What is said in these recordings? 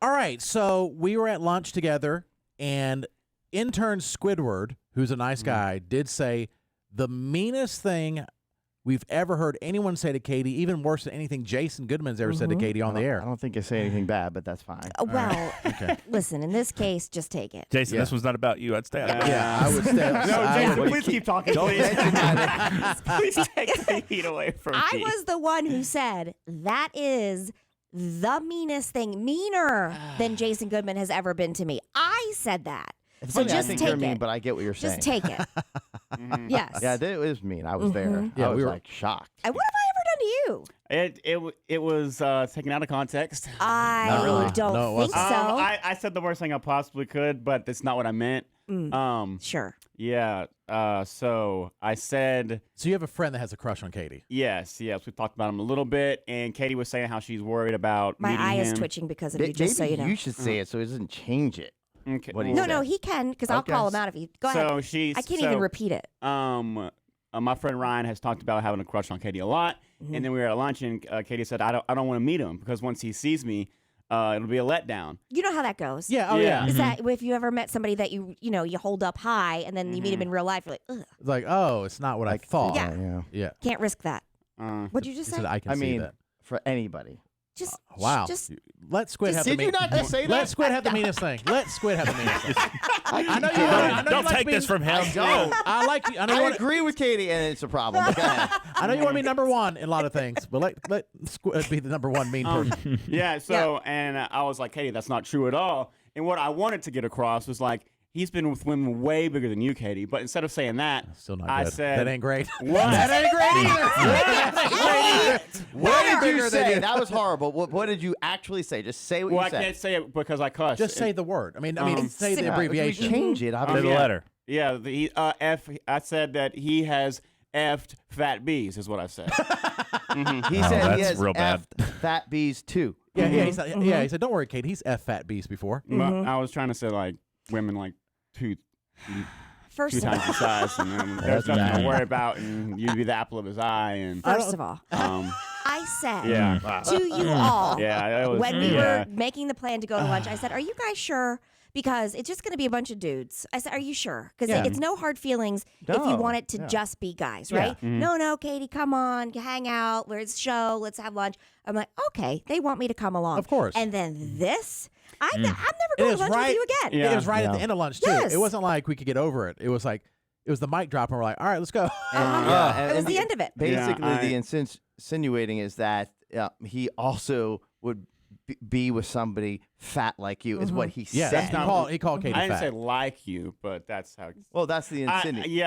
All right, so we were at lunch together, and intern Squidward, who's a nice guy, did say the meanest thing we've ever heard anyone say to Katie, even worse than anything Jason Goodman's ever said to Katie on the air. I don't think I say anything bad, but that's fine. Well, listen, in this case, just take it. Jason, this was not about you. I'd stay. Yeah, I would stay. No, Jason, please keep talking. Please take the heat away from me. I was the one who said that is the meanest thing, meaner than Jason Goodman has ever been to me. I said that. It's So funny, just I think take you're mean, it. but I get what you're saying. Just take it. Yes. Yeah, it was mean. I was there. Yeah, I was we were like shocked. And what have I ever done to you? It was taken out of context. I Not really. don't No, it think wasn't. so. I said the worst thing I possibly could, but that's not what I meant. Sure. Yeah. So I said So you have a friend that has a crush on Katie. yes. We talked about him a little bit, and Katie was saying how she's worried about My meeting eye is him. twitching because of you, just so Maybe you know. you should say it so it doesn't change it. Okay. What do you No, say? no, he can, because I'll Okay. call him out if you go So ahead. she's I can't even repeat it. My friend Ryan has talked about having a crush on Katie a lot, and then we were at lunch, and Katie said, "I don't want to meet him because once he sees me, it'll be a letdown." You know how that goes. Yeah, oh Yeah. yeah. Is that if you ever met somebody that you hold up high and then you meet him in real life, you're like, ugh, It's like, oh, it's not what I thought. Yeah. Yeah. can't risk that. What'd you just He say? said, I can I see mean, that. for anybody. Just Wow. Just Let Squid have the Did you not just say that? Let Squid have the meanest thing. Let Squid have the meanest thing. I know you Don't like take this from him. I like you. I know you I want. agree with Katie, and it's a problem. But go ahead. I know you want to be number one in a lot of things, but let Squid be the number one mean person. Yeah. So, and I was like, Katie, that's not true at all. And what I wanted to get across was like, he's been with women way bigger than you, Katie. But instead of saying that, Still not I good. said, That ain't great. What? That ain't great either. What did you bigger than say? you. That was horrible. What did you actually say? Just say what Well, you I said. can't say it because I cussed. Just say the word. I mean, say the Yeah, abbreviation. We change it. Say Obviously. the letter. Yeah, I said that he has effed fat bees, is what I said. He said that's he has real bad. F'd fat bees too. Yeah, he said, don't worry, Kate. He's F fat beast before. But I was trying to say like women like two first times of the size, and then there's nothing to worry about, and you'd be the apple of his eye. And first of all, um, I said yeah, to you all yeah, it was, when we yeah. were making the plan to go to lunch, I said, "Are you guys sure?" Because it's just going to be a bunch of dudes. I said, "Are you sure?" Because it's no hard feelings if you No, want it to yeah. just be guys, right? No, Katie, come on, hang out. Let's show. Let's have lunch. I'm like, okay, they want me to come along, Of course. And then this, I'm never It going was to lunch right. with you again. Yeah. It was right at Yeah. the end of lunch too. Yes. It wasn't like we could get over it. It was like it was the mic drop, and we're like, all right, let's go. It was the end of it. Basically, Yeah, the insinuating is that he also would be with somebody fat like you, is what he Yeah, said. he called Katie I didn't fat. say like you, but that's how. Well, that's the insinuation.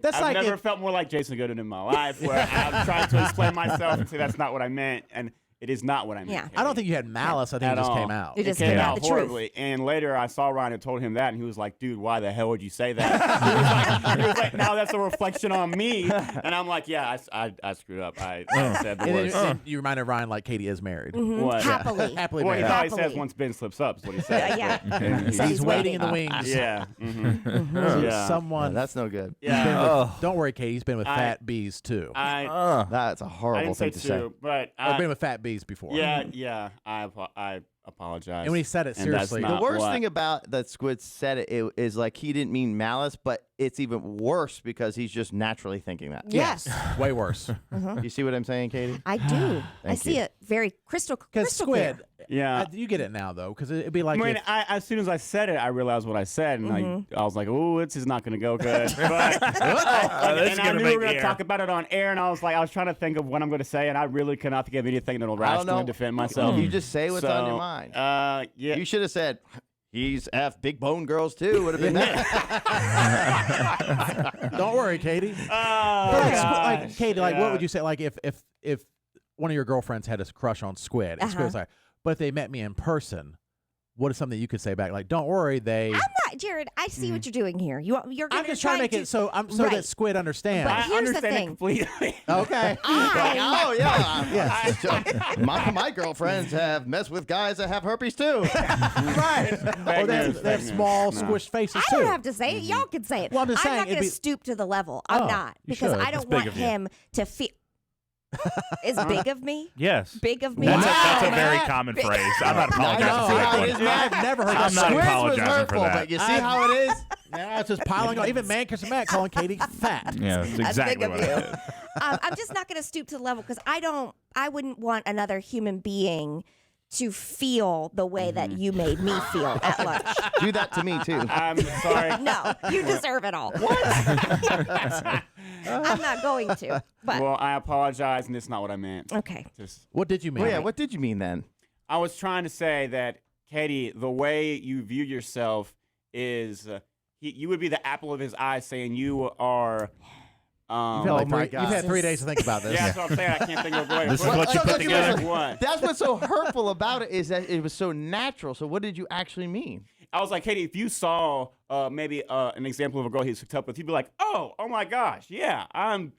That's I've like never if- felt more like Jason Goodman in my life, where I'm trying to explain myself and say that's not what I meant, and it is not what I meant. Yeah. I don't think you had malice. I think At it just all. came out. It It just came came out out the truth. horribly. And later I saw Ryan and told him that, and he was like, dude, why the hell would you say that? he was like, now that's a reflection on me. And I'm like, yeah, I screwed up. I said the And worst. then you reminded Ryan like Katie is married. What? Happily. Happily Well, he married. always says Happily. once Ben slips up is what he said. Yeah. And He said He's waiting in the wings. yeah. Yeah. Someone. That's no good. Yeah. Don't worry, Katie. He's been with I- fat bees too. That's a I horrible didn't say thing to say. two, but I've been with fat bees before. yeah, I apologize. And when he said it And that's seriously, not The worst what- thing about that Squid said it is like he didn't mean malice, but it's even worse because he's just naturally thinking that. Yes, way worse. You see what I'm saying, Katie? I do. I Thank see you. it very crystal Because clear. Squid, Yeah. you get it now though, because it'd be like I mean, if- as soon as I said it, I realized what I said, and I was like, "Oh, this is not going to go good." But, This is and I gonna knew we make were going the to air. talk about it on air, and I was trying to think of what I'm going to say, and I really could not think of anything that'll I don't know. rationally defend myself. You just say what's on your So, mind. Yeah. You should have said, he's F big bone girls too. Would have been that. don't worry, Katie. Like Katie, like what would you say? Like if one of your girlfriends had a crush on Squid, and Squid was like, but if they met me in person, what is something you could say back? Like, don't worry, they. I'm not, Jared. I see what you're doing here. You're going I'm just trying to make it so Right. that Squid understands. But I here's the understand it thing. completely. Okay. Oh yeah. Yes. My girlfriends have messed with guys that have herpes too. Right. Or they have Fake small, news. squished faces I too. don't have to say it. Y'all can say it. Well, I'm just saying, not going it'd to be- stoop to the level. I'm Oh, not you because should. I That's don't big want of you. him to feel. Is big of me? Yes. Big of me? That's a very Matt. common phrase. I'm not I apologizing know. for that How one. it is, Matt. I've never heard I'm that. not Squid was apologizing for hurtful, that. but you see how it is? Now it's just piling on. Even man, Chris and Matt calling Katie fat. Yeah, that's That's exactly big of what you. it is. I'm just not going to stoop to the level because I wouldn't want another human being to feel the way that you made me feel at lunch. Do that to me, too. I'm sorry. No, you deserve it all. What? I'm not going to. But Well, I apologize, and it's not what I meant. okay. Just, What did you mean? Well, yeah, what did you mean then? I was trying to say that, Katie, the way you view yourself is you would be the apple of his eye, saying you are. You've had, like Oh my you've had God. 3 days to think about this. Yeah, that's what I'm saying. I can't think of a way. This is what you put together? What? That's what's so hurtful about it is that it was so natural. So what did you actually mean? I was like, Katie, if you saw maybe an example of a girl he's hooked up with, he'd be like, oh my gosh, yeah, I'm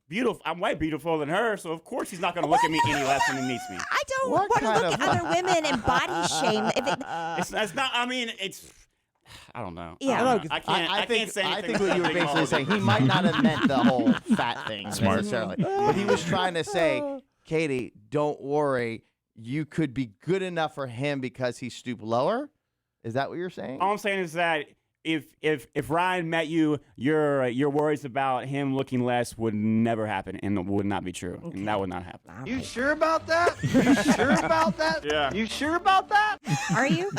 beautiful. I'm way beautiful than her, so of course he's not going to look at me any less than he needs me. I don't What want to kind look of- at other women and body shame. If it, It's not. I mean, it's. I don't know. Yeah. I, don't know. I can't. I think, can't say I anything. think what you were without basically thinking saying, he might not have meant the whole fat thing Smart. necessarily. But he was trying to say, Katie, don't worry. You could be good enough for him because he stooped lower. Is that what you're saying? All I'm saying is that if Ryan met you, your worries about him looking less would never happen and would not be true, and that would not happen. You Sure about that? You sure about that? Yeah. You sure about that? are you?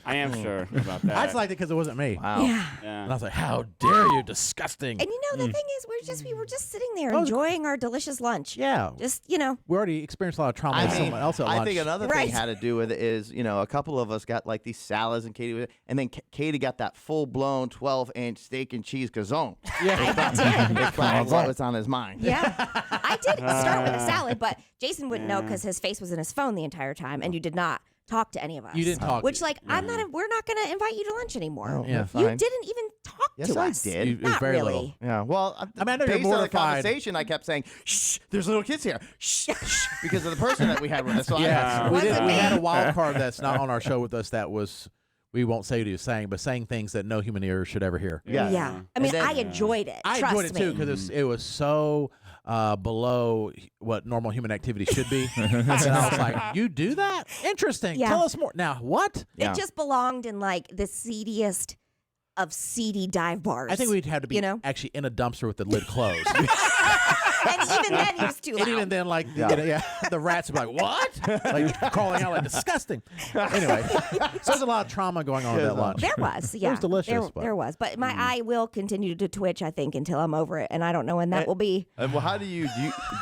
I am sure about that. I just liked it because it wasn't me. Wow. Yeah. Yeah. And I was like, how dare you? Disgusting. And you know the thing is, we were just sitting there Oh, enjoying our delicious lunch. Yeah. Just We already experienced a lot of trauma I with mean, someone else at I lunch. think another Right. thing had to do with it is, a couple of us got like these salads and Katie, and then Katie got that full-blown 12-inch steak and cheese gazon. I did. It's probably what was on his mind. Yeah, I did start with a salad, but Jason wouldn't know because his face was in his phone the entire time, and you did not talk to any of us. You didn't talk. Which, like, we're not going to invite you to lunch anymore. Oh, Yeah. You fine. didn't even talk Yes, to I us. did. It was Not very really. little. Yeah, well, I know you're based on the mortified. conversation, I kept saying, shh, there's little kids here. Shh, shh, because of the person that we had with us. So Yeah, Was it we me? had a wild card that's not on our show with us that was, we won't say what he was saying, but saying things that no human ear should ever hear. Yeah. Yeah. I mean, then- I enjoyed it. I Trust enjoyed it too me. because it was so below what normal human activity should be. And I was like, you do that? Interesting. Yeah. Tell us more. Now, what? Yeah. It just belonged in, like, the seediest of seedy dive bars. I think we'd have to be You know? actually in a dumpster with the lid closed. And even then, he was too loud. And even then, like, the rats would be like, what? Like, crawling out like, disgusting. Anyway, so there's a lot of trauma going on at that lunch. There was, yeah. was delicious, There, but- there was. But my eye will continue to twitch, I think, until I'm over it. And I don't know when that will be. Well, how do you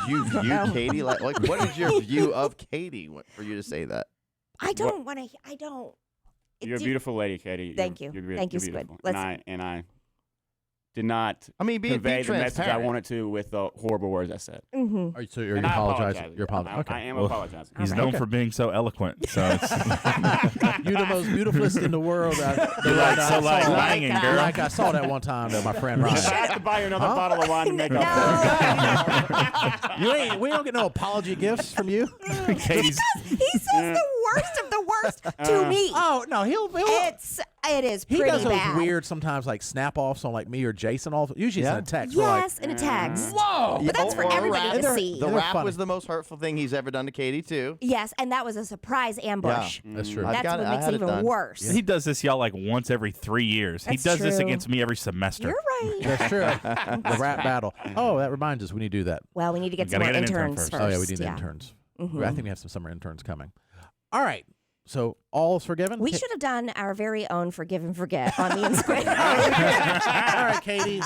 view Katie? Like, what is your view of Katie for you to say that? I don't want to. I don't. You're a beautiful lady, Katie. Thank you. Thank you, you're Squid. beautiful. Let's- And I did not I mean, be convey the message I transparent. wanted to with the horrible words I said. Mm-hmm. So you're And I apologizing. apologize. You're apologizing. I Okay. am Well, apologizing. He's known for being so eloquent. So it's You're the most beautifulest in the world. so like banging, girl. Like I saw that one time that my friend I Ryan. have to buy you another bottle of wine to make up for it. We don't get no apology gifts from you. Katie's He says the worst of the worst to me. Oh no, he'll It is he pretty does those bad. weird sometimes like snap offs on like me or Jason. Usually it's in a text. We're Yes, in a text. Whoa! But that's for Or everybody rap. to see. The They're rap funny. was the most hurtful thing he's ever done to Katie, too. Yes, and that was a surprise ambush. That's true. I've That's got what it. I makes had it it even done. worse. he does this y'all like once every 3 years. That's he does this true. against me every semester. You're right. That's true. The rap battle. Oh, that reminds us. We need to do that. Well, we need to get We some gotta more get an intern interns first. first. Oh yeah, we need yeah. interns. Mhm. I think we have some summer interns coming. All right. So all is forgiven. We should have done our very own Forgive and Forget on me and Squid. All right, Katie.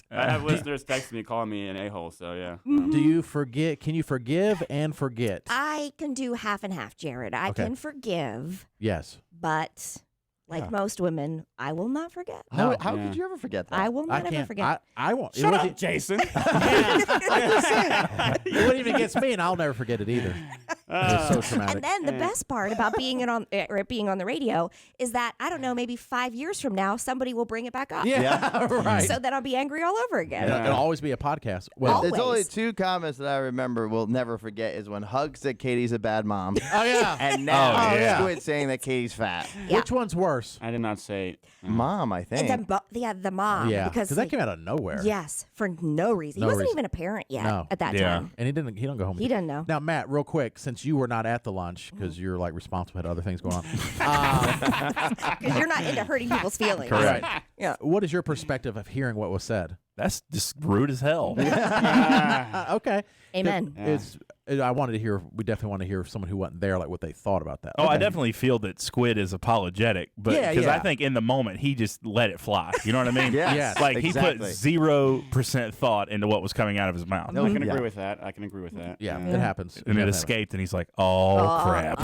I have listeners texting me, calling me an a-hole, so yeah. Mm-hmm. Do you forget? Can you forgive and forget? I can do half and half, Jared. I Okay. can forgive, Yes. but like most women, I will not forget. No. How Yeah. could you ever forget that? I will I not ever can't. forget. I won't. Shut it up, wouldn't- Jason. It wouldn't even get me, and I'll never forget it either. It's so traumatic. And then the best part about being on the radio is that I don't know, maybe 5 years from now, somebody will bring it back up. yeah, right. So then I'll be angry all over again. It'll always be a podcast. Well, There's only Always. 2 comments that I remember will never forget is when Hug said Katie's a bad mom. oh yeah. And now Oh, yeah. Squid saying that Katie's fat. Yeah. Which one's worse? I did not say. Mom, I think. And then, the mom. Yeah, because that like, came out of nowhere. yes, for no reason. No He wasn't reason. even a parent yet No. at that Yeah. time. And he didn't go home. He didn't know. Now, Matt, real quick, since you were not at the lunch because you're like responsible, had other things going on. Because you're not into hurting people's feelings. Correct. Yeah. What is your perspective of hearing what was said? That's just rude as hell. Okay. Amen. I wanted to hear. We definitely want to hear someone who wasn't there, like what they thought about that. Oh, I Okay. definitely feel that Squid is apologetic, but Yeah, because yeah. I think in the moment he just let it fly. You know what I mean? Yes, Yes. Like exactly. he put 0% thought into what was coming out of his mouth, No, I can Yeah. agree with that. I can agree with that. Yeah, it happens. and it happens. escaped, and he's like, "Oh crap!"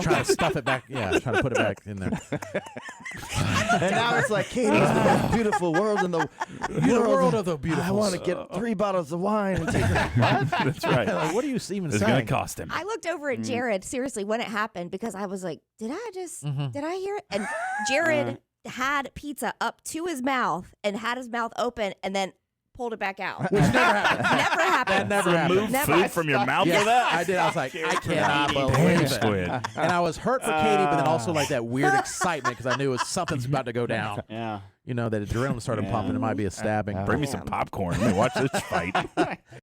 Trying to stuff it back. Yeah, trying to put it back in there. And now it's like Katie's the most beautiful world in the world of the beautiful. I want to get 3 bottles of wine and take what? That's right. Like, what are you even It's gonna saying? cost him. I looked over at Jared seriously when it happened because I was like, did I hear it? And Jared had pizza up to his mouth and had his mouth open and then pulled it back out. Which never happened. Never happened. That never happened. Remove Never. food from your mouth Yeah, for that? I did. I was like, I cannot Damn, believe it. Squid. And I was hurt for Katie, but then also like that weird excitement because I knew something's about to go down. Yeah. You know, that adrenaline started pumping. It might be a stabbing. Bring me some popcorn. Let me watch this fight.